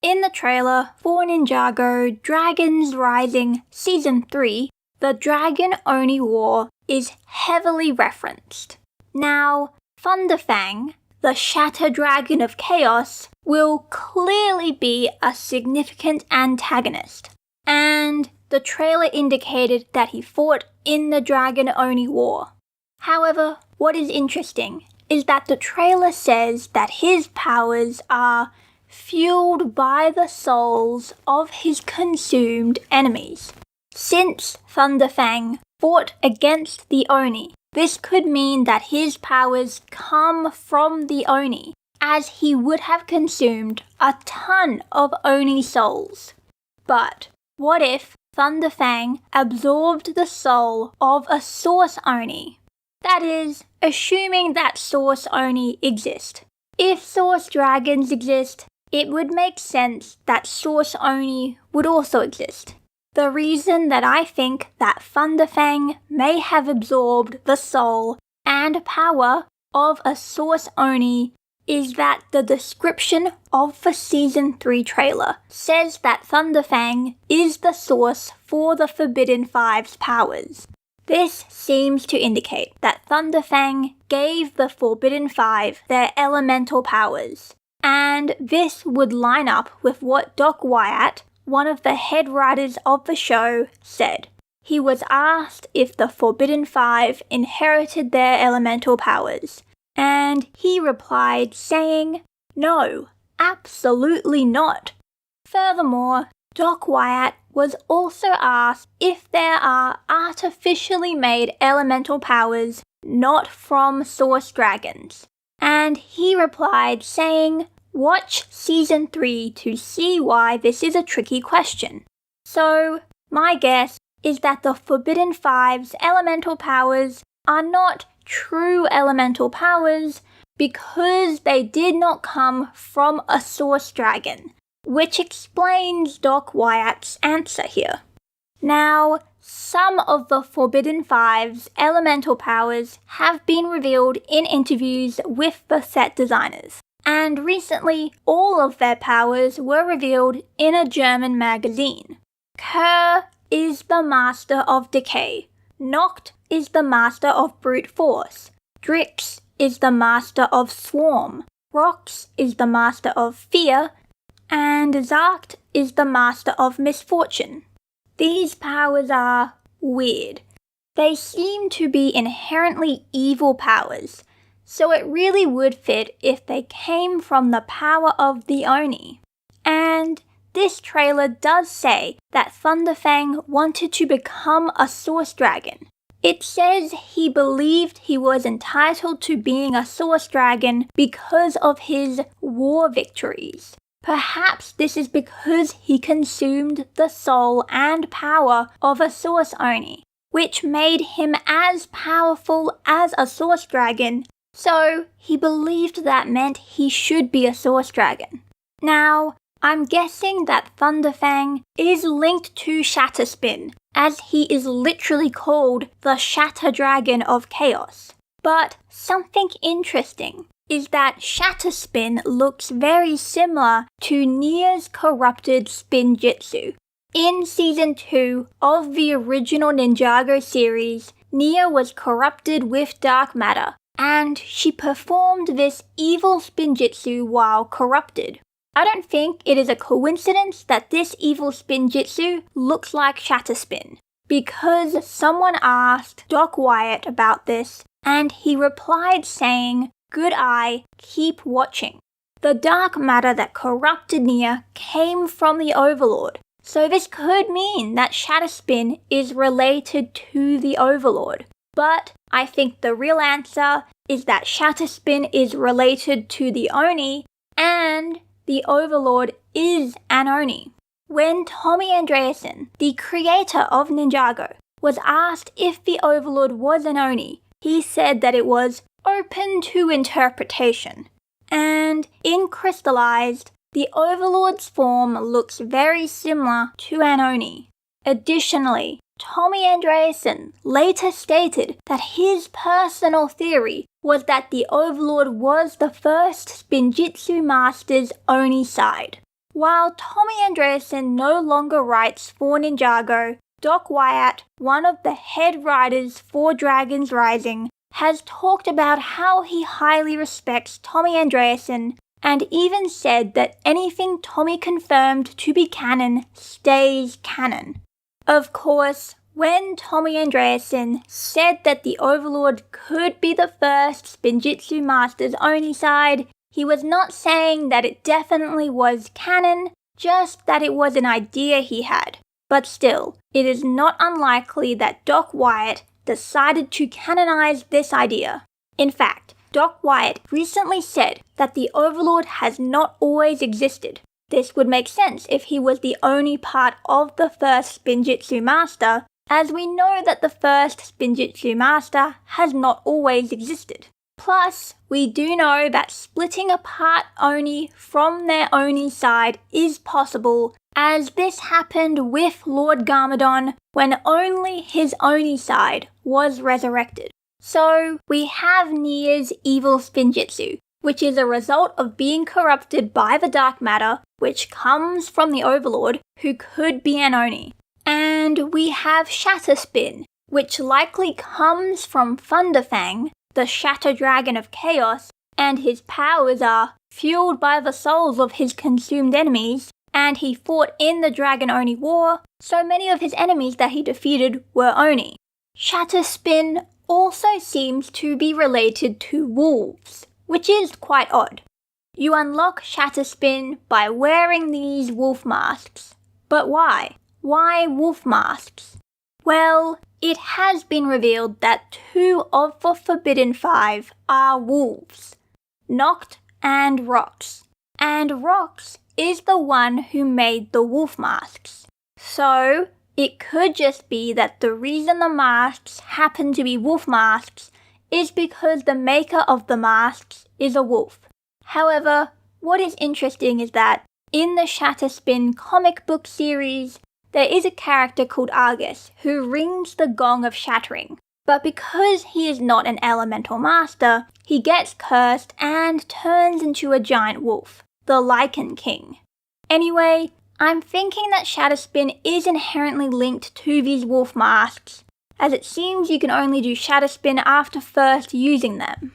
in the trailer for Ninjago Dragons Rising Season 3, the Dragon Oni War is heavily referenced. Now, ThunderFang, the Shatter Dragon of Chaos, will clearly be a significant antagonist, and the trailer indicated that he fought in the Dragon Oni War. However, what is interesting is that the trailer says that his powers are fueled by the souls of his consumed enemies. Since ThunderFang fought against the Oni, this could mean that his powers come from the Oni, as he would have consumed a ton of Oni souls. But what if ThunderFang absorbed the soul of a Source Oni? That is, assuming that Source Oni exist. If Source Dragons exist, it would make sense that Source Oni would also exist. The reason that I think that ThunderFang may have absorbed the soul and power of a Source Oni is that the description of the Season 3 trailer says that ThunderFang is the source for the Forbidden Five's powers. This seems to indicate that ThunderFang gave the Forbidden Five their elemental powers, and this would line up with what Doc Wyatt, one of the head writers of the show, said. He was asked if the Forbidden Five inherited their elemental powers, and he replied saying, "No, absolutely not." Furthermore, Doc Wyatt was also asked if there are artificially made elemental powers not from Source Dragons, and he replied saying, "Watch Season 3 to see why this is a tricky question." So, my guess is that the Forbidden Five's elemental powers are not true elemental powers because they did not come from a Source Dragon, which explains Doc Wyatt's answer here. Now, some of the Forbidden Five's elemental powers have been revealed in interviews with the set designers, and recently all of their powers were revealed in a German magazine. Kerr is the master of decay, Noct is the master of brute force, Drix is the master of swarm, Rox is the master of fear, and Zarkt is the master of misfortune. These powers are weird. They seem to be inherently evil powers, so it really would fit if they came from the power of the Oni. And this trailer does say that ThunderFang wanted to become a Source Dragon. It says he believed he was entitled to being a Source Dragon because of his war victories. Perhaps this is because he consumed the soul and power of a Source Oni, which made him as powerful as a Source Dragon, so he believed that meant he should be a Source Dragon. Now, I'm guessing that ThunderFang is linked to Shatterspin, as he is literally called the Shatter Dragon of Chaos. But something interesting is that Shatterspin looks very similar to Nia's corrupted Spinjitzu. In Season 2 of the original Ninjago series, Nia was corrupted with dark matter, and she performed this evil Spinjitzu while corrupted. I don't think it is a coincidence that this evil Spinjitzu looks like Shatterspin, because someone asked Doc Wyatt about this, and he replied saying, "Good eye, keep watching." The dark matter that corrupted Nia came from the Overlord, so this could mean that Shatterspin is related to the Overlord. But I think the real answer is that Shatterspin is related to the Oni, and the Overlord is an Oni. When Tommy Andreasen, the creator of Ninjago, was asked if the Overlord was an Oni, he said that it was open to interpretation. And in Crystallized, the Overlord's form looks very similar to an Oni. Additionally, Tommy Andreasen later stated that his personal theory was that the Overlord was the first Spinjitzu Master's Oni side. While Tommy Andreasen no longer writes for Ninjago, Doc Wyatt, one of the head writers for Dragons Rising, has talked about how he highly respects Tommy Andreasen and even said that anything Tommy confirmed to be canon stays canon. Of course, when Tommy Andreasen said that the Overlord could be the first Spinjitzu Master's Oni side, he was not saying that it definitely was canon, just that it was an idea he had. But still, it is not unlikely that Doc Wyatt decided to canonize this idea. In fact, Doc Wyatt recently said that the Overlord has not always existed. This would make sense if he was the only part of the first Spinjitzu Master, as we know that the first Spinjitzu Master has not always existed. Plus, we do know that splitting apart Oni from their Oni side is possible, as this happened with Lord Garmadon when only his Oni side was resurrected. So, we have Nia's evil Spinjitzu, which is a result of being corrupted by the dark matter, which comes from the Overlord, who could be an Oni. And we have Shatterspin, which likely comes from ThunderFang, the Shatter Dragon of Chaos, and his powers are fueled by the souls of his consumed enemies, and he fought in the Dragon Oni War, so many of his enemies that he defeated were Oni. Shatterspin also seems to be related to wolves, which is quite odd. You unlock Shatterspin by wearing these wolf masks. But why? Why wolf masks? Well, it has been revealed that 2 of the Forbidden 5 are wolves, Noct and Rox. And Rox is the one who made the wolf masks. So, it could just be that the reason the masks happen to be wolf masks is because the maker of the masks is a wolf. However, what is interesting is that in the Shatterspin comic book series, there is a character called Argus who rings the gong of shattering, but because he is not an elemental master, he gets cursed and turns into a giant wolf, the Lichen King. Anyway, I'm thinking that Shatterspin is inherently linked to these wolf masks, as it seems you can only do Shatterspin after first using them.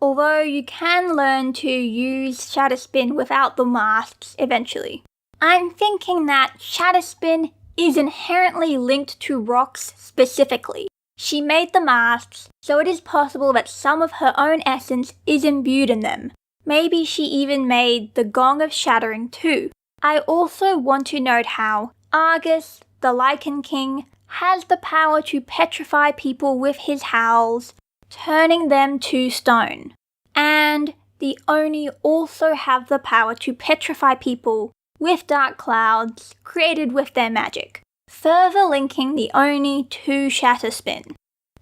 Although you can learn to use Shatterspin without the masks eventually. I'm thinking that Shatterspin is inherently linked to Rox specifically. She made the masks, so it is possible that some of her own essence is imbued in them. Maybe she even made the Gong of Shattering too. I also want to note how Argus, the Lichen King, has the power to petrify people with his howls, turning them to stone. And the Oni also have the power to petrify people with dark clouds created with their magic, further linking the Oni to Shatterspin.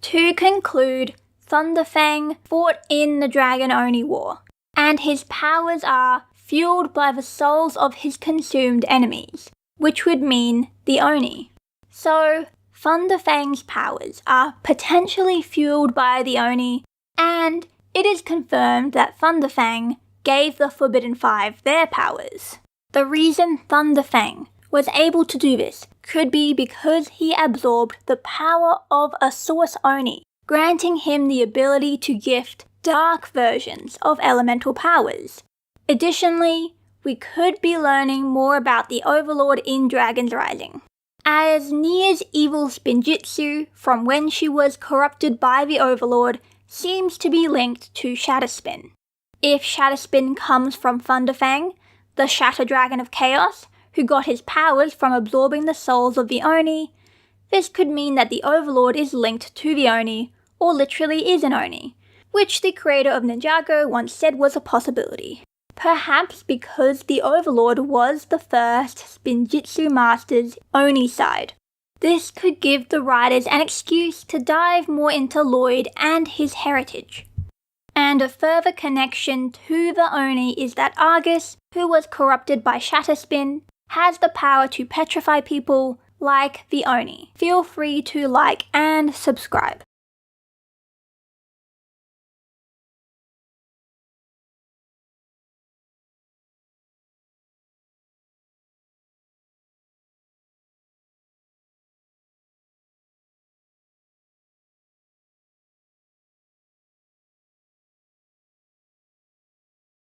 To conclude, ThunderFang fought in the Dragon Oni War, and his powers are fueled by the souls of his consumed enemies, which would mean the Oni. So, ThunderFang's powers are potentially fueled by the Oni, and it is confirmed that ThunderFang gave the Forbidden 5 their powers. The reason ThunderFang was able to do this could be because he absorbed the power of a Source Oni, granting him the ability to gift dark versions of elemental powers. Additionally, we could be learning more about the Overlord in Dragons Rising, as Nia's evil Spinjitzu from when she was corrupted by the Overlord seems to be linked to Shatterspin. If Shatterspin comes from ThunderFang, the Shatter Dragon of Chaos, who got his powers from absorbing the souls of the Oni, this could mean that the Overlord is linked to the Oni, or literally is an Oni, which the creator of Ninjago once said was a possibility. Perhaps because the Overlord was the first Spinjitzu Master's Oni side. This could give the writers an excuse to dive more into Lloyd and his heritage. And a further connection to the Oni is that Argus, who was corrupted by Shatterspin, has the power to petrify people like the Oni. Feel free to like and subscribe.